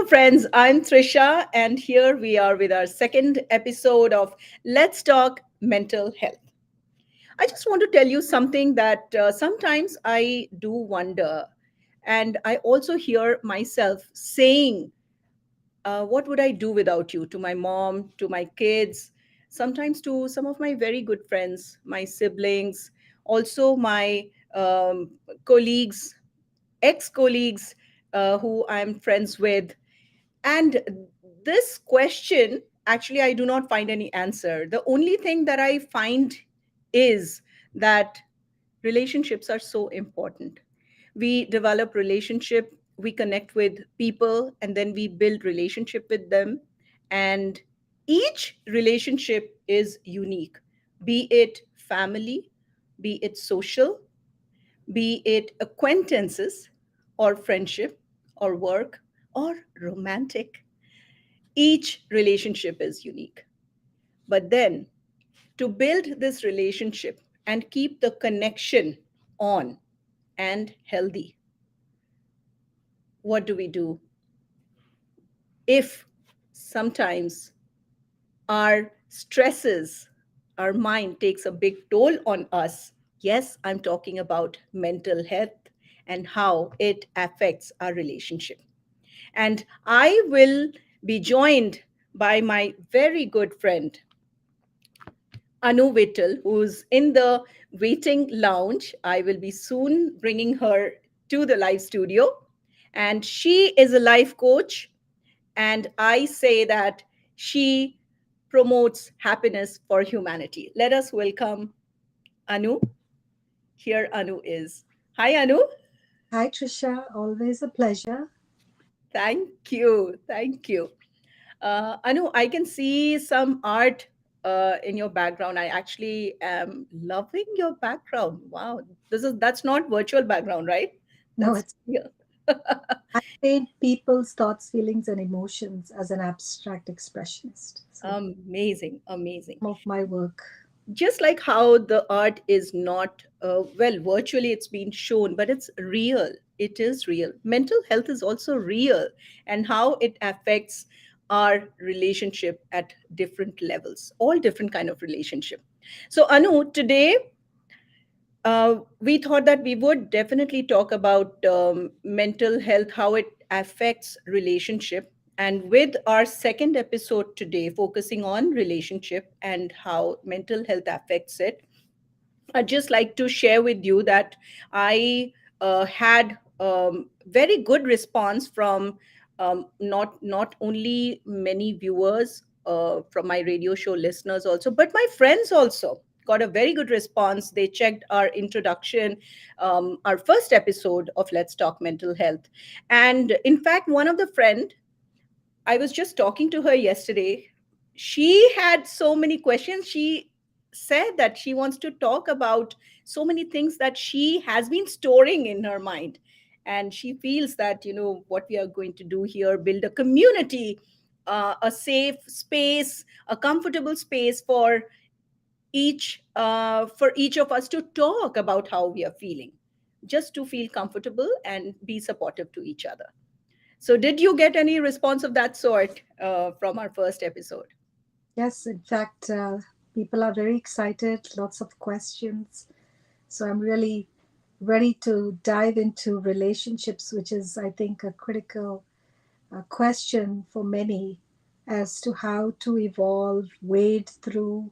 friends. I'm Trisha, and here we are with our second episode of Let's Talk Mental Health. I just want to tell you something that sometimes I do wonder, and I also hear myself saying, what would I do without you? To my mom, to my kids, sometimes to some of my very good friends, my siblings, also my colleagues, ex colleagues who I'm friends with. And this question, actually, I do not find any answer. The only thing that I find is that relationships are so important. We develop relationship, we connect with people, and then we build relationship with them. And each relationship is unique, be it family, be it social, be it acquaintances, or friendship, or work, or romantic. Each relationship is unique. But then, to build this relationship and keep the connection on and healthy, what do we do if sometimes our stresses, our mind takes a big toll on us? Yes, I'm talking about mental health and how it affects our relationship. And I will be joined by my very good friend, Anu Vittal, who's in the waiting lounge. I will be soon bringing her to the live studio. And she is a life coach. And I say that she promotes happiness for humanity. Let us welcome Anu. Here Anu is. Hi, Anu. Hi, Trisha. Always a pleasure. Thank you. Thank you. Anu, I can see some art in your background. I actually am loving your background. Wow, that's not virtual background, right? No, That's it's real. I paint people's thoughts, feelings, and emotions as an abstract expressionist. So, Amazing, amazing. some of my work. Just like how the art is not well, virtually it's been shown, but it's real. It is real. Mental health is also real, and how it affects our relationship at different levels, all different kind of relationship. So Anu, today we thought that we would definitely talk about mental health, how it affects relationship. And with our second episode today, focusing on relationship and how mental health affects it, I'd just like to share with you that I had very good response from not only many viewers from my radio show listeners also, but my friends also got a very good response. They checked our introduction, our first episode of Let's Talk Mental Health, and in fact, one of the friend, I was just talking to her yesterday. She had so many questions. She said that she wants to talk about so many things that she has been storing in her mind. And she feels that, what we are going to do here, build a community, a safe space, a comfortable space for each of us to talk about how we are feeling, just to feel comfortable and be supportive to each other. So, did you get any response of that sort from our first episode? Yes, in fact, people are very excited, lots of questions. So, I'm really ready to dive into relationships, which is, I think, a critical question for many as to how to evolve, wade through,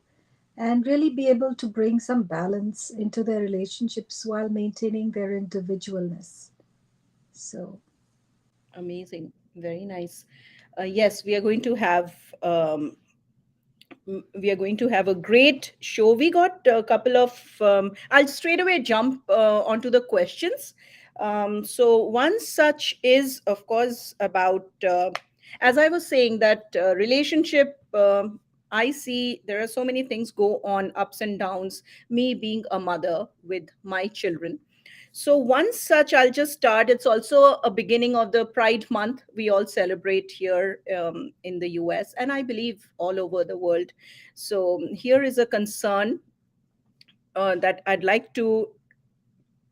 and really be able to bring some balance into their relationships while maintaining their individualness. So, Amazing. Very nice. Yes, we are going to have a great show. We got a couple of. I'll straight away jump onto the questions. So one such is, of course, about as I was saying that relationship. I see there are so many things go on, ups and downs. Me being a mother with my children, so one such, I'll just start. It's also a beginning of the Pride Month. We all celebrate here in the US, and I believe all over the world. So here is a concern that I'd like to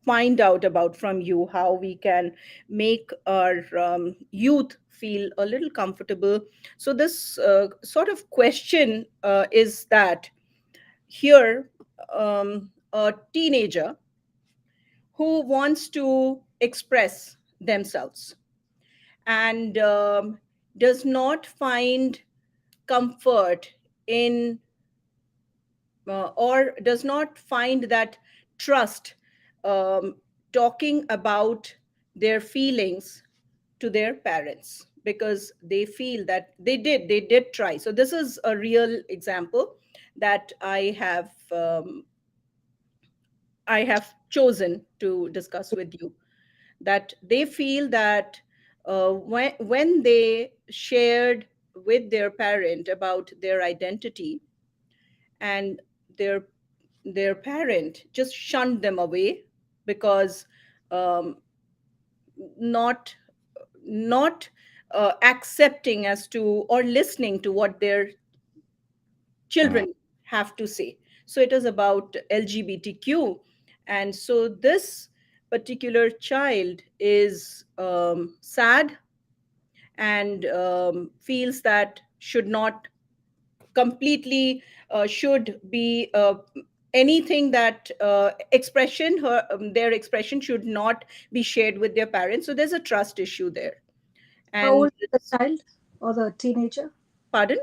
find out about from you, how we can make our youth feel a little comfortable. So this sort of question is that here, a teenager who wants to express themselves and does not find comfort in or does not find that trust um, talking about their feelings to their parents, because they feel that they did try. So this is a real example that I have chosen to discuss with you, that they feel that when they shared with their parent about their identity, and their their parent just shunned them away, because um, not not accepting as to or listening to what their children have to say. So it is about LGBTQ, and so this particular child is sad, and feels that should not completely should be anything that expression her their expression should not be shared with their parents. So there's a trust issue there. How And old is the child or the teenager? pardon?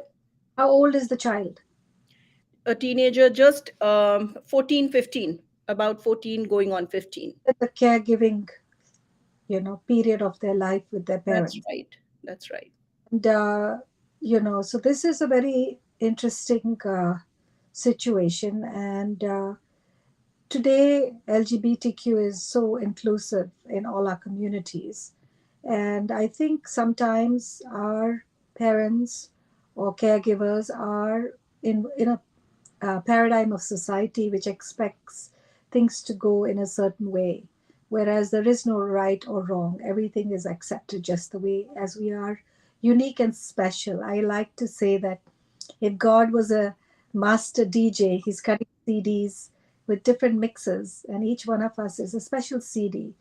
How old is the child? A teenager, just 14, 15, about 14 going on 15. At the caregiving, period of their life with their That's parents. right. That's right. And, so this is a very interesting situation. And today, LGBTQ is so inclusive in all our communities. And I think sometimes our parents or caregivers are in a paradigm of society which expects things to go in a certain way, whereas there is no right or wrong. Everything is accepted just the way as we are, unique and special. I like to say that if God was a master DJ, he's cutting CDs with different mixes, and each one of us is a special CD.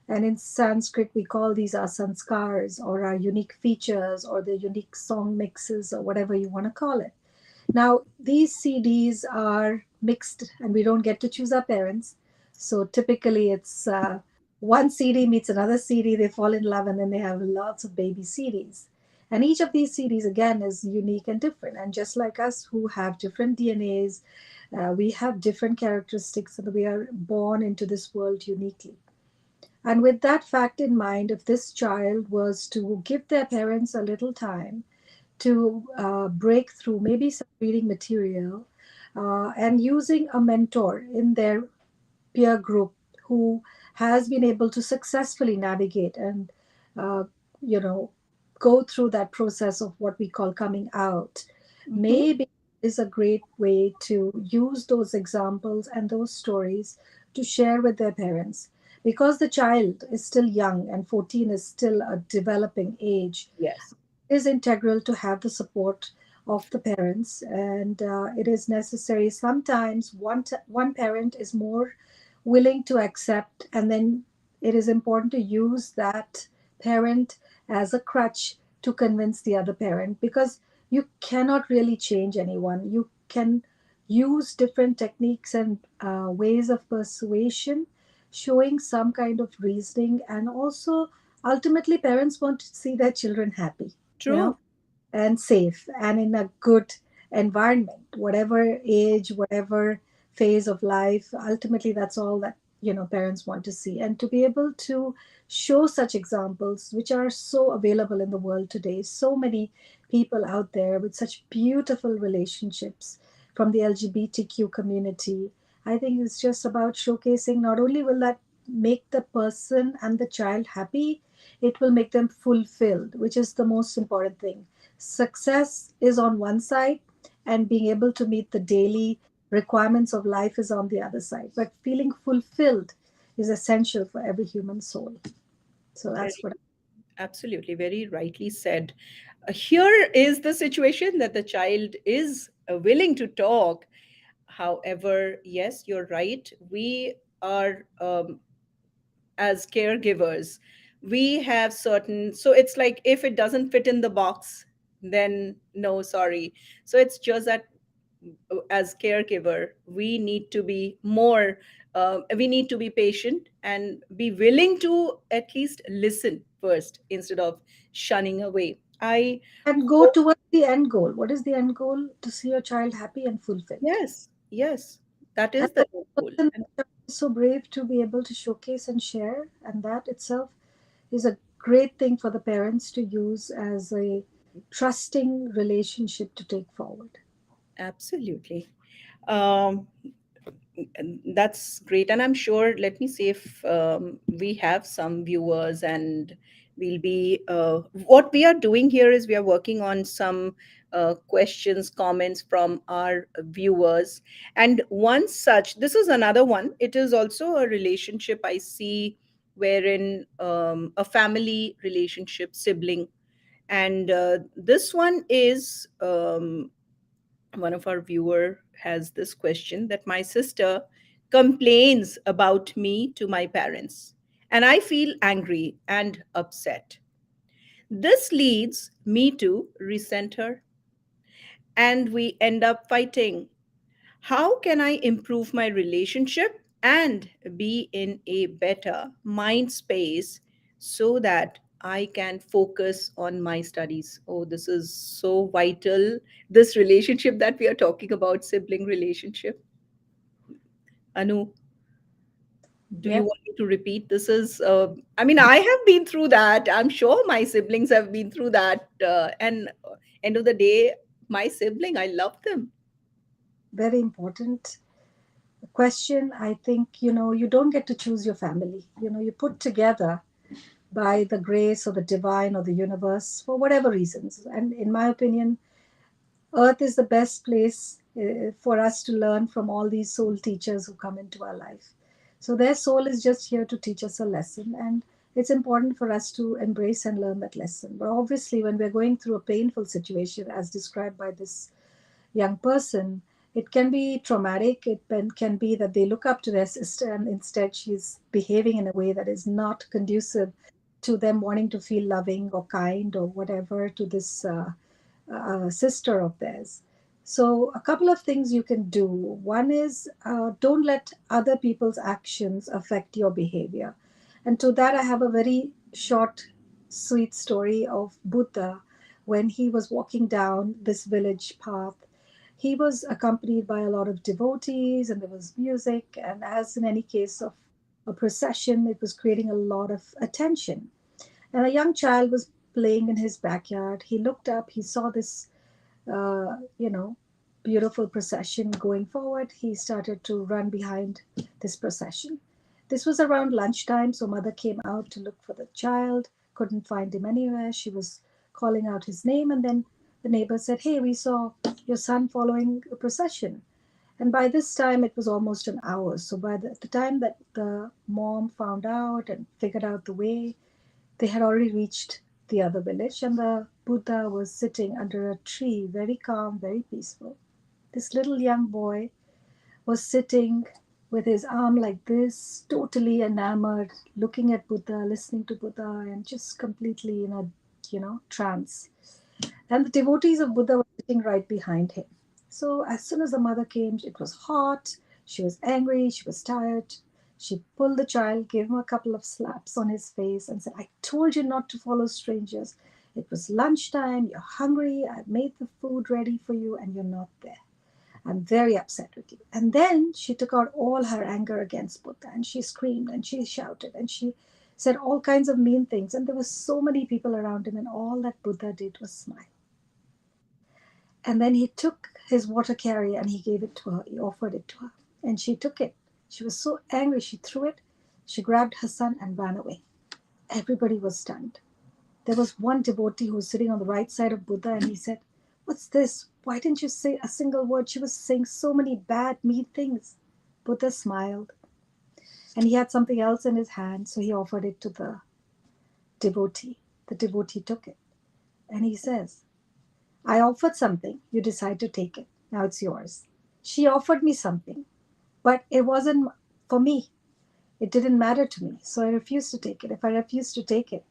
And in Sanskrit, we call these our sanskars, or our unique features, or the unique song mixes, or whatever you want to call it. Now, these CDs are mixed, and we don't get to choose our parents. So typically, it's one CD meets another CD, they fall in love, and then they have lots of baby CDs. And each of these CDs, again, is unique and different. And just like us, who have different DNAs, we have different characteristics, and we are born into this world uniquely. And with that fact in mind, if this child was to give their parents a little time to break through maybe some reading material and using a mentor in their peer group who has been able to successfully navigate and uh, you know go through that process of what we call coming out, Hmm. maybe is a great way to use those examples and those stories to share with their parents, because the child is still young and 14 is still a developing age. Yes. Is integral to have the support of the parents, and it is necessary. Sometimes one parent is more willing to accept, and then it is important to use that parent as a crutch to convince the other parent, because you cannot really change anyone. You can use different techniques and ways of persuasion, showing some kind of reasoning, and also ultimately parents want to see their children happy, you know True. and safe and in a good environment, whatever age, whatever phase of life. Ultimately, that's all that parents want to see, and to be able to show such examples, which are so available in the world today. So many people out there with such beautiful relationships from the LGBTQ community. I think it's just about showcasing. Not only will that make the person and the child happy, it will make them fulfilled, which is the most important thing. Success is on one side, and being able to meet the daily requirements of life is on the other side. But feeling fulfilled is essential for every human soul. So that's Very, what. absolutely, very rightly said. Here is the situation that the child is willing to talk. However, yes, you're right. We are, as caregivers, We have certain, so it's like if it doesn't fit in the box, then no, sorry. So it's just that as caregiver we need to be more, we need to be patient and be willing to at least listen first instead of shunning away. I And go hope. towards the end goal. What is the end goal? To see your child happy and fulfilled. Yes, yes, that And is for the end the goal. person And that is so brave to be able to showcase and share, and that itself is a great thing for the parents to use as a trusting relationship to take forward. absolutely. um, and that's great. And I'm sure, let me see if we have some viewers, and we'll be what we are doing here is we are working on some questions, comments from our viewers. And one such, this is another one, it is also a relationship I see, wherein a family relationship, sibling. And this one is one of our viewer has this question, that my sister complains about me to my parents, and I feel angry and upset. This leads me to resent her, and we end up fighting. How can I improve my relationship and be in a better mind space so that I can focus on my studies? Oh, this is so vital. This relationship that we are talking about, sibling relationship. Anu, do you Yes, want me to repeat? This is, I mean, I have been through that. I'm sure my siblings have been through that. And end of the day, my sibling, I love them. very important question. I think, you don't get to choose your family. You put together by the grace or the divine or the universe for whatever reasons. And in my opinion, Earth is the best place for us to learn from all these soul teachers who come into our life. So their soul is just here to teach us a lesson, and it's important for us to embrace and learn that lesson. But obviously, when we're going through a painful situation, as described by this young person, it can be traumatic. Can be that they look up to their sister and instead she's behaving in a way that is not conducive to them wanting to feel loving or kind or whatever to this sister of theirs. So, a couple of things you can do. One is don't let other people's actions affect your behavior. And to that, I have a very short, sweet story of Buddha when he was walking down this village path. He was accompanied by a lot of devotees, and there was music. And as in any case of a procession, it was creating a lot of attention. And a young child was playing in his backyard. He looked up, he saw this, uh, you know, beautiful procession going forward. He started to run behind this procession. This was around lunchtime, so mother came out to look for the child, couldn't find him anywhere. She was calling out his name, and then the neighbor said, "Hey, we saw your son following a procession." And by this time, it was almost an hour. So by the time that the mom found out and figured out the way, they had already reached the other village, and the Buddha was sitting under a tree, very calm, very peaceful. This little young boy was sitting with his arm like this, totally enamored, looking at Buddha, listening to Buddha, and just completely in a trance. And the devotees of Buddha were sitting right behind him. So as soon as the mother came, it was hot, she was angry, she was tired. She pulled the child, gave him a couple of slaps on his face, and said, "I told you not to follow strangers. It was lunchtime, you're hungry, I made the food ready for you, and you're not there. I'm very upset with you." And then she took out all her anger against Buddha, and she screamed and she shouted and she said all kinds of mean things. And there were so many people around him, and all that Buddha did was smile. And then he took his water carrier and he gave it to her. He offered it to her. And she took it. She was so angry, she threw it. She grabbed her son and ran away. Everybody was stunned. There was one devotee who was sitting on the right side of Buddha, and he said, "What's this? Why didn't you say a single word? She was saying so many bad, mean things." Buddha smiled, and he had something else in his hand, so he offered it to the devotee. The devotee took it, and he says, "I offered something, you decide to take it. Now it's yours. She offered me something, but it wasn't for me. It didn't matter to me. So I refused to take it. If I refused to take it,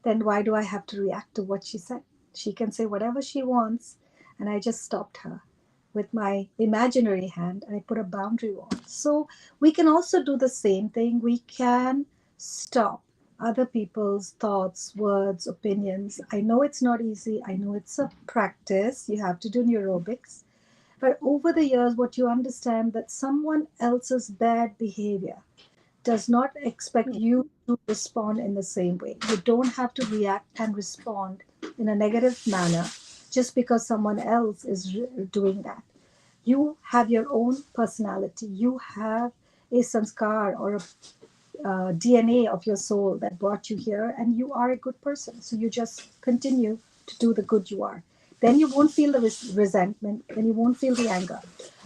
then why do I have to react to what she said? She can say whatever she wants. And I just stopped her with my imaginary hand and I put a boundary wall. So we can also do the same thing. We can stop other people's thoughts, words, opinions. I know it's not easy. I know it's a practice. You have to do neurobics. But over the years, what you understand that someone else's bad behavior does not expect you to respond in the same way. You don't have to react and respond in a negative manner just because someone else is doing that. You have your own personality. You have a sanskar or a DNA of your soul that brought you here, and you are a good person. So you just continue to do the good you are. Then you won't feel the resentment, then you won't feel the anger.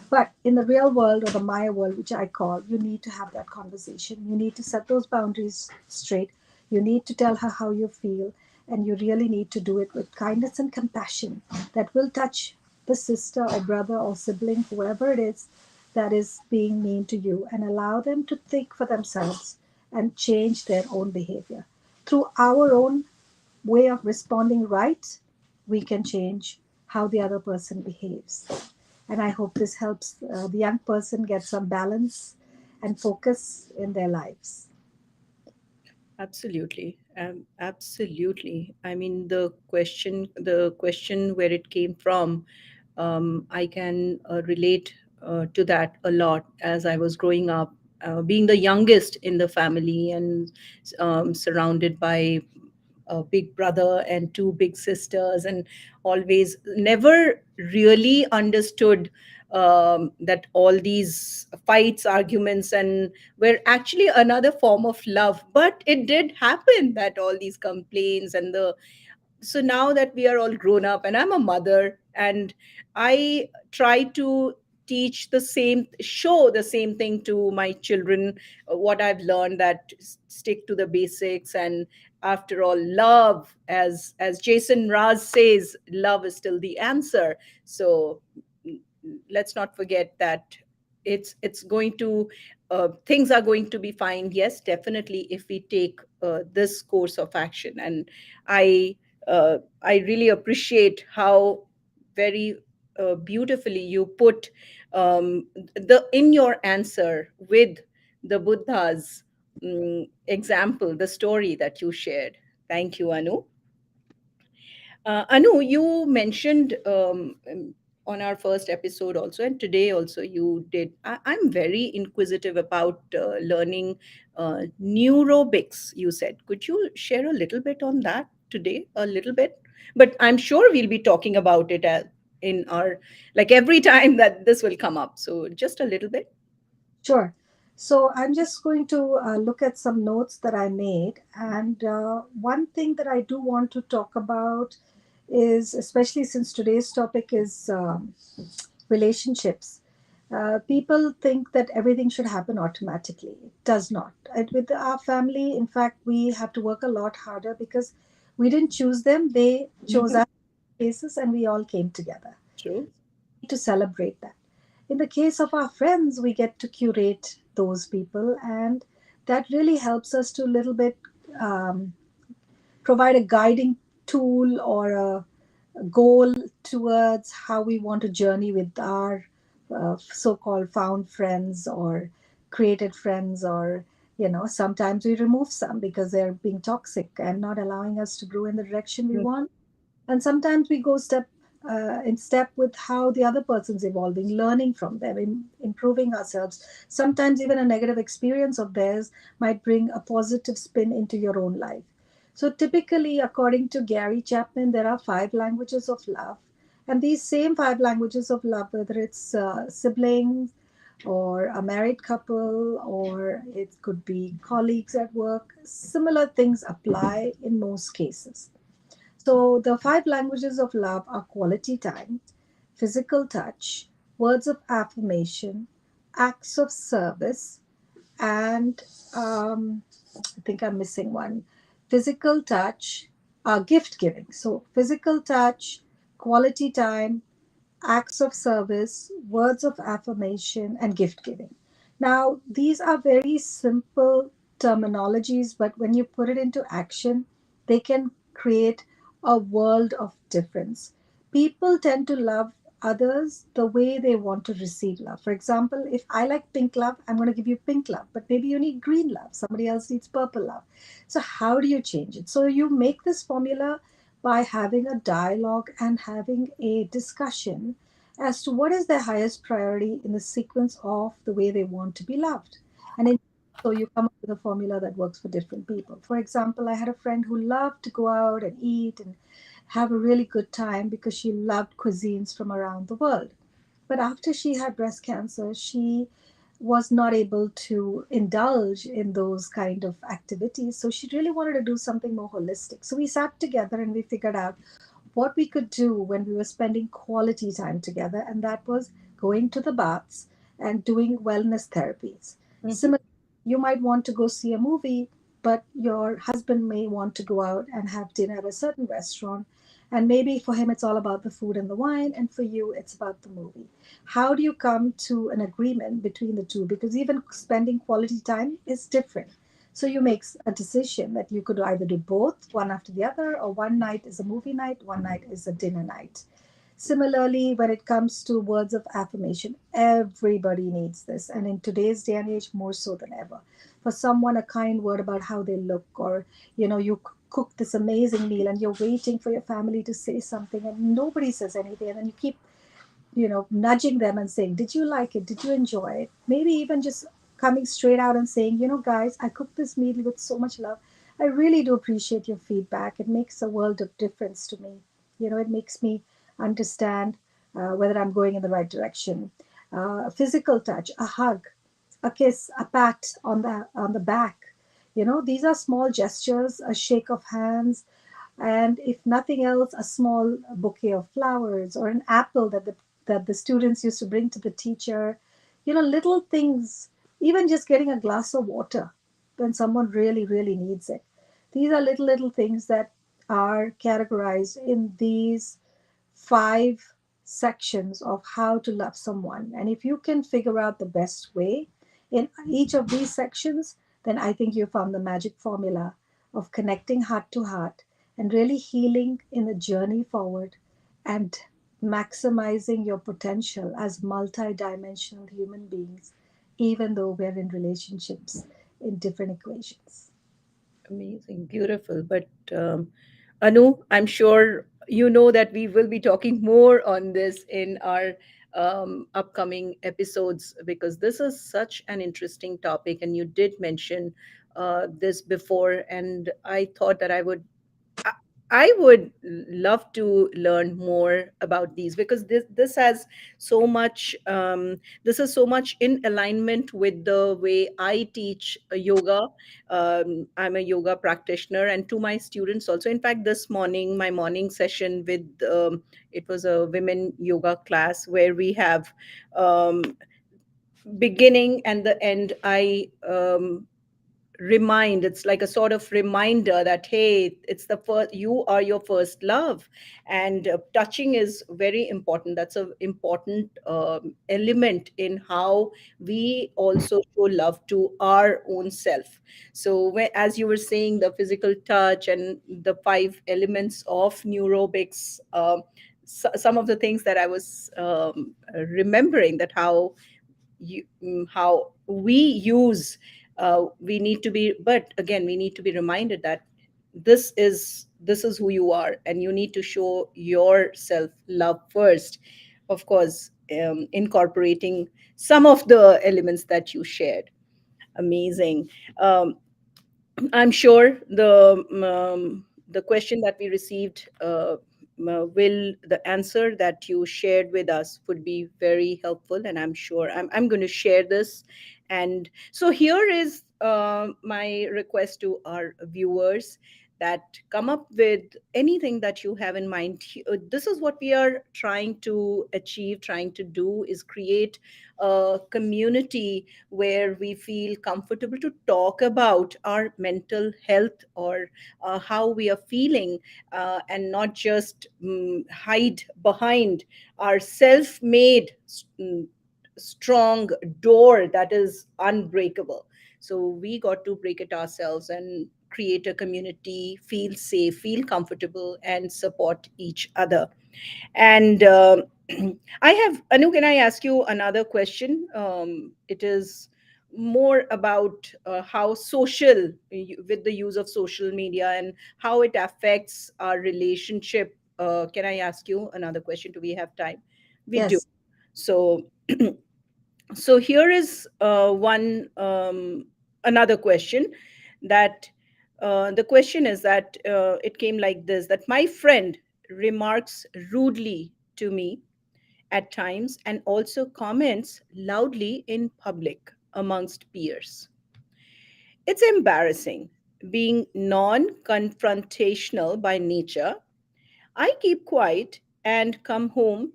But in the real world or the Maya world, which I call, you need to have that conversation. You need to set those boundaries straight. You need to tell her how you feel, and you really need to do it with kindness and compassion that will touch the sister or brother or sibling, whoever it is that is being mean to you, and allow them to think for themselves and change their own behavior. Through our own way of responding right, we can change how the other person behaves. And I hope this helps the young person get some balance and focus in their lives. Absolutely. Absolutely. I mean, the question where it came from, I can relate to that a lot as I was growing up, being the youngest in the family and surrounded by a big brother and two big sisters, and always never really understood that all these fights, arguments, and were actually another form of love. But it did happen that all these complaints and the so now that we are all grown up and I'm a mother, and I try to teach the same, show the same thing to my children, what I've learned, that stick to the basics. And after all, love, as Jason Raz says, love is still the answer. So let's not forget that it's going to things are going to be fine, yes, definitely, if we take this course of action. And i I really appreciate how very beautifully you put the in your answer with the Buddha's example, the story that you shared. Thank you, Anu. Anu, you mentioned on our first episode also, and today also you did. I'm very inquisitive about learning neurobics, you said. Could you share a little bit on that today? A little bit? But I'm sure we'll be talking about it in our, like every time that this will come up. So just a little bit. Sure. So I'm just going to look at some notes that I made. And one thing that I do want to talk about is, especially since today's topic is relationships, people think that everything should happen automatically. It does not. And with our family, in fact, we have to work a lot harder because we didn't choose them, they chose Mhm. us cases, and we all came together True. to celebrate that. In the case of our friends, we get to curate those people, and that really helps us to a little bit um, provide a guiding tool or a goal towards how we want to journey with our so-called found friends or created friends, or sometimes we remove some because they're being toxic and not allowing us to grow in the direction we want. And sometimes we go step in step with how the other person's evolving, learning from them, improving ourselves. Sometimes even a negative experience of theirs might bring a positive spin into your own life. So typically, according to Gary Chapman, there are 5 languages of love. And these same 5 languages of love, whether it's siblings or a married couple, or it could be colleagues at work, similar things apply in most cases. So, the 5 languages of love are quality time, physical touch, words of affirmation, acts of service, and I think I'm missing one. Physical touch, gift giving. So, physical touch, quality time, acts of service, words of affirmation, and gift giving. Now, these are very simple terminologies, but when you put it into action, they can create a world of difference. People tend to love others the way they want to receive love. For example, if I like pink love, I'm going to give you pink love, but maybe you need green love. Somebody else needs purple love. So, how do you change it? So, you make this formula by having a dialogue and having a discussion as to what is their highest priority in the sequence of the way they want to be loved. And in, so you come up with a formula that works for different people. For example, I had a friend who loved to go out and eat and have a really good time because she loved cuisines from around the world. But after she had breast cancer, she was not able to indulge in those kind of activities. So she really wanted to do something more holistic. So we sat together and we figured out what we could do when we were spending quality time together, and that was going to the baths and doing wellness therapies. Mhm. Similarly, you might want to go see a movie, but your husband may want to go out and have dinner at a certain restaurant. And maybe for him, it's all about the food and the wine, and for you, it's about the movie. How do you come to an agreement between the two? Because even spending quality time is different. So you make a decision that you could either do both, one after the other, or one night is a movie night, one night is a dinner night. Similarly, when it comes to words of affirmation, everybody needs this. And in today's day and age, more so than ever. For someone, a kind word about how they look, or, you cook this amazing meal and you're waiting for your family to say something and nobody says anything. And then you keep nudging them and saying, did you like it? Did you enjoy it? Maybe even just coming straight out and saying, guys, I cooked this meal with so much love. I really do appreciate your feedback. It makes a world of difference to me. It makes me understand whether I'm going in the right direction. A physical touch, a hug, a kiss, a pat on the back. These are small gestures, a shake of hands, and if nothing else, a small bouquet of flowers or an apple that the students used to bring to the teacher. Little things, even just getting a glass of water when someone really really needs it. These are little things that are categorized in these 5 sections of how to love someone. And if you can figure out the best way in each of these sections, then I think you found the magic formula of connecting heart to heart and really healing in the journey forward and maximizing your potential as multidimensional human beings, even though we're in relationships in different equations. Amazing, beautiful. But Anu, I'm sure you know that we will be talking more on this in our upcoming episodes because this is such an interesting topic, and you did mention this before, and I thought that I I would love to learn more about these because this has so much. This is so much in alignment with the way I teach yoga. I'm a yoga practitioner, and to my students also. In fact, this morning, my morning session with it was a women yoga class where we have um, beginning and the end. I remind It's like a sort of reminder that hey, it's the first, you are your first love, and touching is very important. That's a important element in how we also show love to our own self. So as you were saying, the physical touch and the 5 elements of neurobics, some of the things that I was remembering, that how we use, we need to be, but again we need to be reminded that this is who you are, and you need to show yourself love first, of course, incorporating some of the elements that you shared. Amazing. um, I'm sure the question that we received, will the answer that you shared with us would be very helpful, and I'm sure I'm going to share this. And so here is my request to our viewers, that come up with anything that you have in mind. This is what we are trying to achieve, trying to do, is create a community where we feel comfortable to talk about our mental health, or how we are feeling, and not just hide behind our self made strong door that is unbreakable. So we got to break it ourselves and create a community, feel safe, feel comfortable, and support each other. And I have, Anu, can I ask you another question? It is more about how social, with the use of social media and how it affects our relationship. Can I ask you another question? Do we have time? We do. Yes, So, so here is one another question that the question is that it came like this: that my friend remarks rudely to me at times and also comments loudly in public amongst peers. It's embarrassing. Being non confrontational by nature, I keep quiet and come home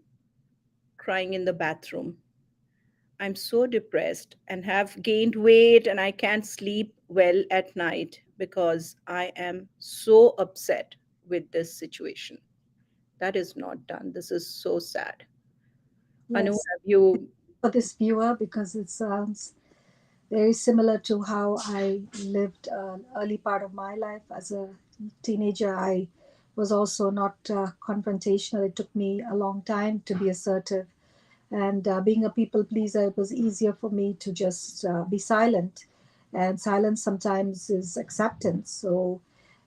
crying in the bathroom. I'm so depressed and have gained weight, and I can't sleep well at night because I am so upset with this situation. That is not done. This is so sad. Anu, yes. have you? For this viewer, because it sounds very similar to how I lived an early part of my life as a teenager. I was also not confrontational. It took me a long time to be assertive. And being a people pleaser, it was easier for me to just be silent. And silence sometimes is acceptance. So,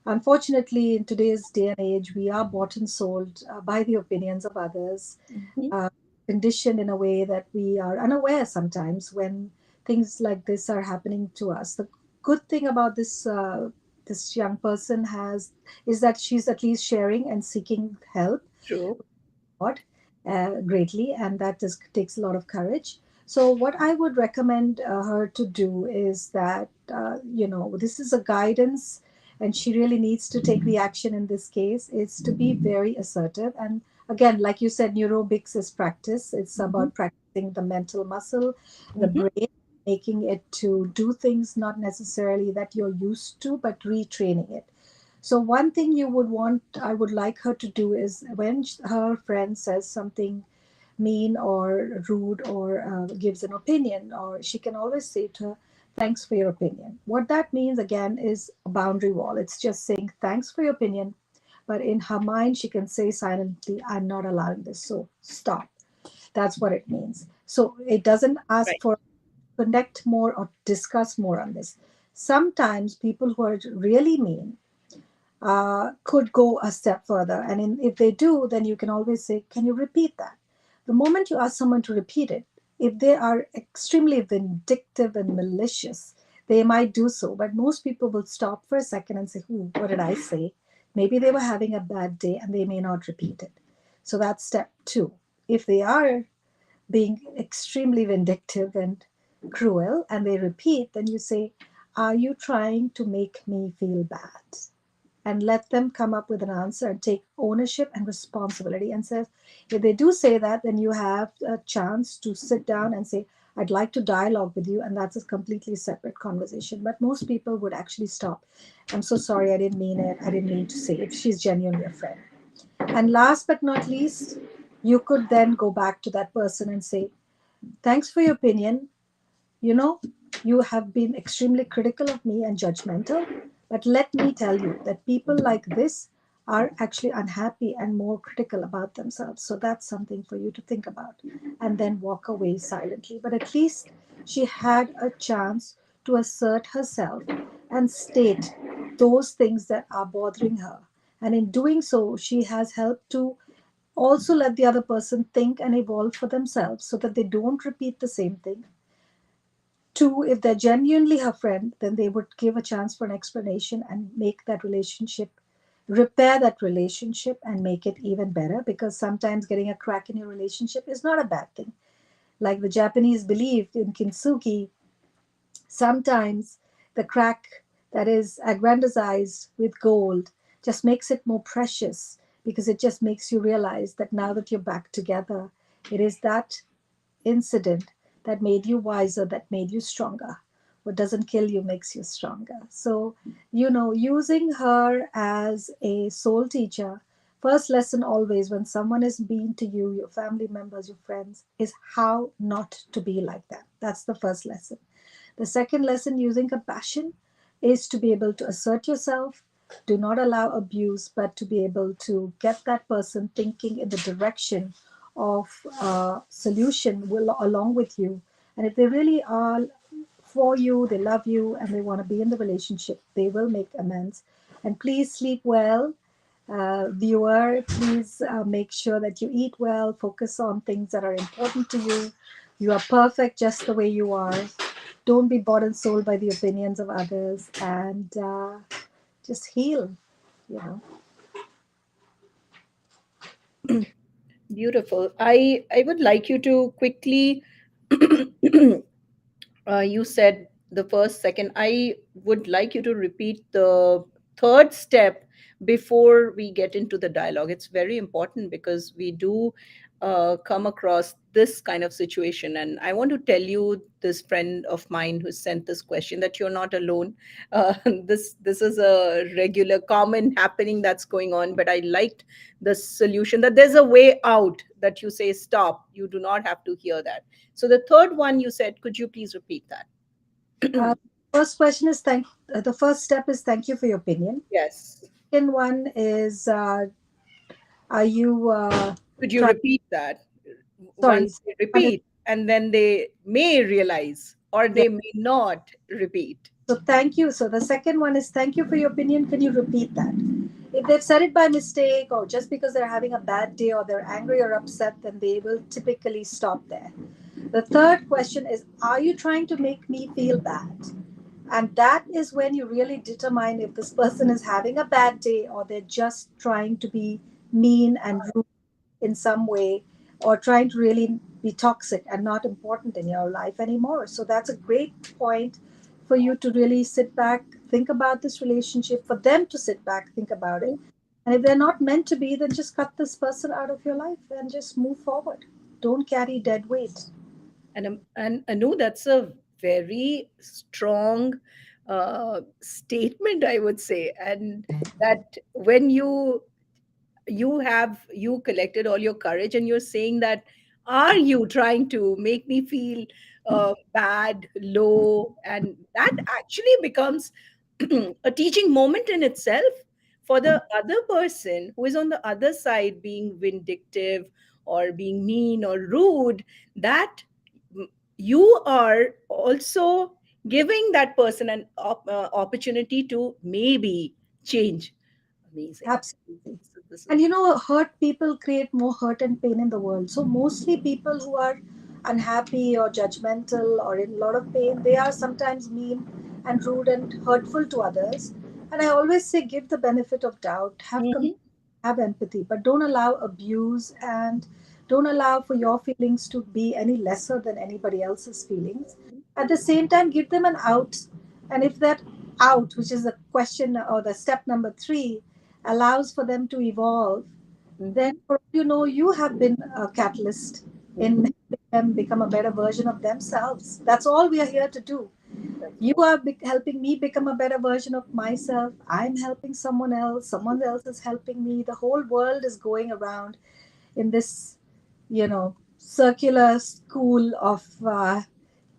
unfortunately, in today's day and age, we are bought and sold by the opinions of others, Mhm. uh, conditioned in a way that we are unaware sometimes when things like this are happening to us. The good thing about this young person has is that she's at least sharing and seeking help True. God greatly, and that just takes a lot of courage. So, what I would recommend her to do is that, this is a guidance, and she really needs to take the action in this case, is to be very assertive. And again, like you said, neurobics is practice, it's Mhm. about practicing the mental muscle, the Mhm. brain, making it to do things not necessarily that you're used to, but retraining it. So one thing I would like her to do is when her friend says something mean or rude or gives an opinion, or she can always say to her, "Thanks for your opinion." What that means again is a boundary wall. It's just saying thanks for your opinion, but in her mind she can say silently, "I'm not allowing this, so stop." That's what it means. So it doesn't ask Right. for connect more or discuss more on this. Sometimes people who are really mean could go a step further. And if they do, then you can always say, "Can you repeat that?" The moment you ask someone to repeat it, if they are extremely vindictive and malicious, they might do so. But most people will stop for a second and say, "Ooh, what did I say?" Maybe they were having a bad day and they may not repeat it. So that's step two. If they are being extremely vindictive and cruel and they repeat, then you say, "Are you trying to make me feel bad?" And let them come up with an answer and take ownership and responsibility. And says, if they do say that, then you have a chance to sit down and say, "I'd like to dialogue with you," and that's a completely separate conversation. But most people would actually stop. "I'm so sorry, I didn't mean it. I didn't mean to say it." If she's genuinely a friend. And last but not least, you could then go back to that person and say, "Thanks for your opinion. You know, you have been extremely critical of me and judgmental, but let me tell you that people like this are actually unhappy and more critical about themselves. So that's something for you to think about." And then walk away silently. But at least she had a chance to assert herself and state those things that are bothering her. And in doing so, she has helped to also let the other person think and evolve for themselves so that they don't repeat the same thing. Two, if they're genuinely her friend, then they would give a chance for an explanation and make that relationship, repair that relationship and make it even better, because sometimes getting a crack in your relationship is not a bad thing. Like the Japanese believed in kintsugi, sometimes the crack that is aggrandized with gold just makes it more precious, because it just makes you realize that now that you're back together, it is that incident that made you wiser, that made you stronger. What doesn't kill you makes you stronger. So, using her as a soul teacher first lesson always when someone is mean to you, your family members, your friends, is how not to be like that. That's the first lesson. The second lesson using compassion is to be able to assert yourself, do not allow abuse, but to be able to get that person thinking in the direction of solution will, along with you. And if they really are for you, they love you, and they want to be in the relationship, they will make amends. And please sleep well. Viewer, please make sure that you eat well, focus on things that are important to you. You are perfect just the way you are. Don't be bought and sold by the opinions of others, and just heal, you know. Beautiful. I would like you to quickly you said the first, second. I would like you to repeat the third step before we get into the dialogue. It's very important because we do come across this kind of situation. And I want to tell you, this friend of mine who sent this question, that you're not alone. This is a regular, common happening that's going on. But I liked the solution, that there's a way out, that you say, stop, you do not have to hear that. So the third one you said, could you please repeat that? Uh, First question is the first step is thank you for your opinion. Yes. Second one is are you Could you trying? repeat that? Sorry, Once they repeat, and then they may realize or yeah. they may not repeat. So thank you. So the second one is thank you for your opinion. Can you repeat that? If they've said it by mistake or just because they're having a bad day or they're angry or upset, then they will typically stop there. The third question is, are you trying to make me feel bad? And that is when you really determine if this person is having a bad day or they're just trying to be mean and rude in some way or trying to really be toxic and not important in your life anymore. So that's a great point for you to really sit back, think about this relationship, for them to sit back, think about it. And if they're not meant to be, then just cut this person out of your life and just move forward. Don't carry dead weight. And Anu, that's a very strong statement, I would say. And that when you collected all your courage and you're saying that, are you trying to make me feel bad, low? And that actually becomes a teaching moment in itself for the other person who is on the other side, being vindictive or being mean or rude, that you are also giving that person an opportunity to maybe change. Amazing. Absolutely. So this And is. you know, hurt people create more hurt and pain in the world. So mostly people who are unhappy or judgmental or in a lot of pain, they are sometimes mean and rude and hurtful to others. And I always say give the benefit of doubt, Mhm. have empathy, but don't allow abuse and don't allow for your feelings to be any lesser than anybody else's feelings. At the same time, give them an out. And if that out, which is the question or the step number three, allows for them to evolve, then Mhm. for all you know, you have been a catalyst in Mhm. helping them become a better version of themselves. That's all we are here to do. That's You right. are helping me become a better version of myself. I'm helping someone else is helping me. The whole world is going around in this, circular school of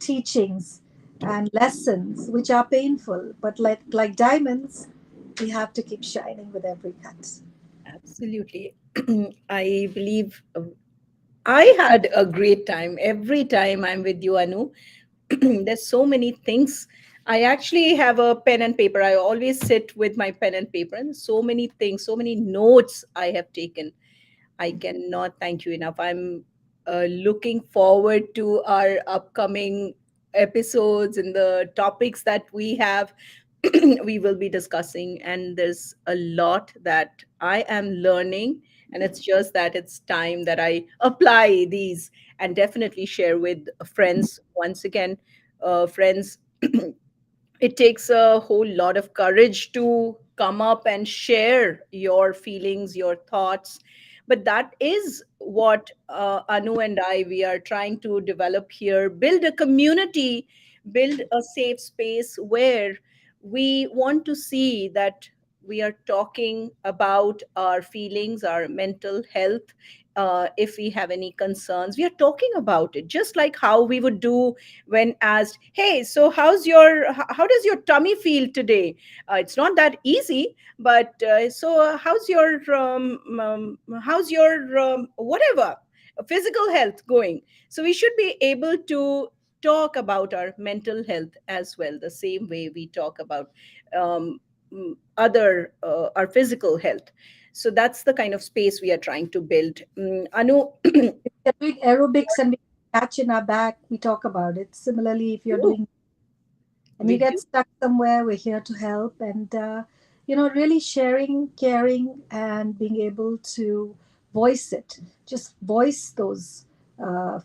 teachings and lessons which are painful, but like diamonds, we have to keep shining with every cut. Absolutely. I believe I had a great time every time I'm with you, Anu. There's so many things. I actually have a pen and paper. I always sit with my pen and paper, and so many things, so many notes I have taken. I cannot thank you enough. I'm looking forward to our upcoming episodes and the topics that we have we will be discussing. And there's a lot that I am learning. And it's just that it's time that I apply these and definitely share with friends. Once again, friends, it takes a whole lot of courage to come up and share your feelings, your thoughts. But that is what Anu and I, we are trying to develop here, build a community, build a safe space where we want to see that we are talking about our feelings, our mental health. If we have any concerns, we are talking about it, just like how we would do when asked, "Hey, so how does your tummy feel today?" It's not that easy, but how's your whatever physical health going? So we should be able to talk about our mental health as well, the same way we talk about um, other our physical health. So that's the kind of space we are trying to build. Anu, If you're doing aerobics and we catch in our back, we talk about it. Similarly, if you're ooh, doing and you we get do. stuck somewhere, we're here to help. And really sharing, caring, and being able to voice it, just voice those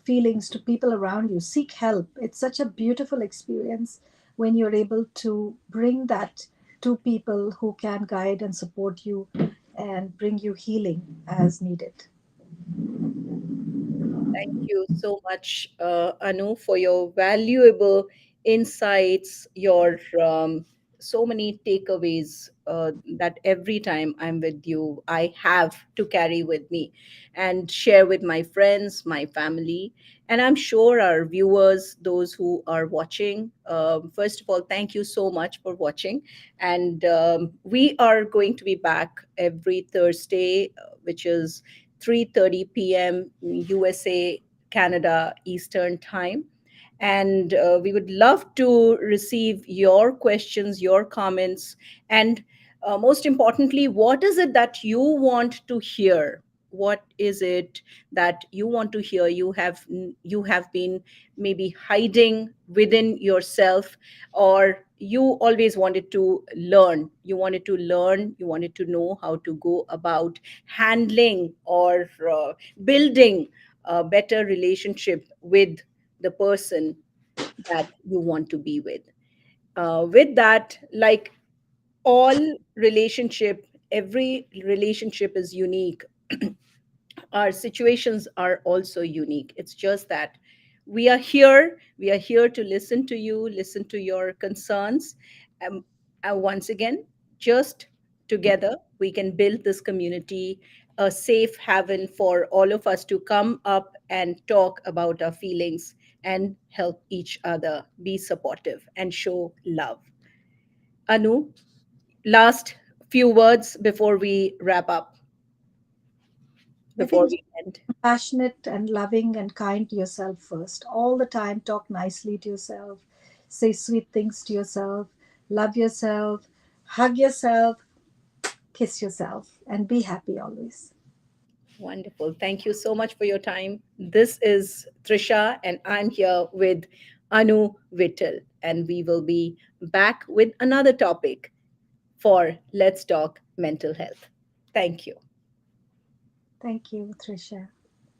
feelings to people around you. Seek help. It's such a beautiful experience when you're able to bring that to people who can guide and support you and bring you healing as needed. Thank you so much, Anu, for your valuable insights, your so many takeaways that every time I'm with you, I have to carry with me and share with my friends, my family, and I'm sure our viewers, those who are watching. First of all, thank you so much for watching. And we are going to be back every Thursday, which is 3:30 p.m. USA, Canada Eastern Time. And we would love to receive your questions, your comments, and most importantly, what is it that you want to hear? What is it that you want to hear? You have been maybe hiding within yourself, or you always wanted to learn. You wanted to learn. You wanted to know how to go about handling or building a better relationship with the person that you want to be with. With that, like all relationship, every relationship is unique. Our situations are also unique. It's just that we are here to listen to you, listen to your concerns. um, and once again, just together we can build this community, a safe haven for all of us to come up and talk about our feelings and help each other, be supportive and show love. Anu, last few words before we wrap up, I before think just we end. compassionate and loving and kind to yourself first. All the time, talk nicely to yourself, say sweet things to yourself, love yourself, hug yourself, kiss yourself, and be happy always. Wonderful. Thank you so much for your time. This is Trisha, and I'm here with Anu Vittal, and we will be back with another topic for Let's Talk Mental Health. Thank you. Thank you, Trisha.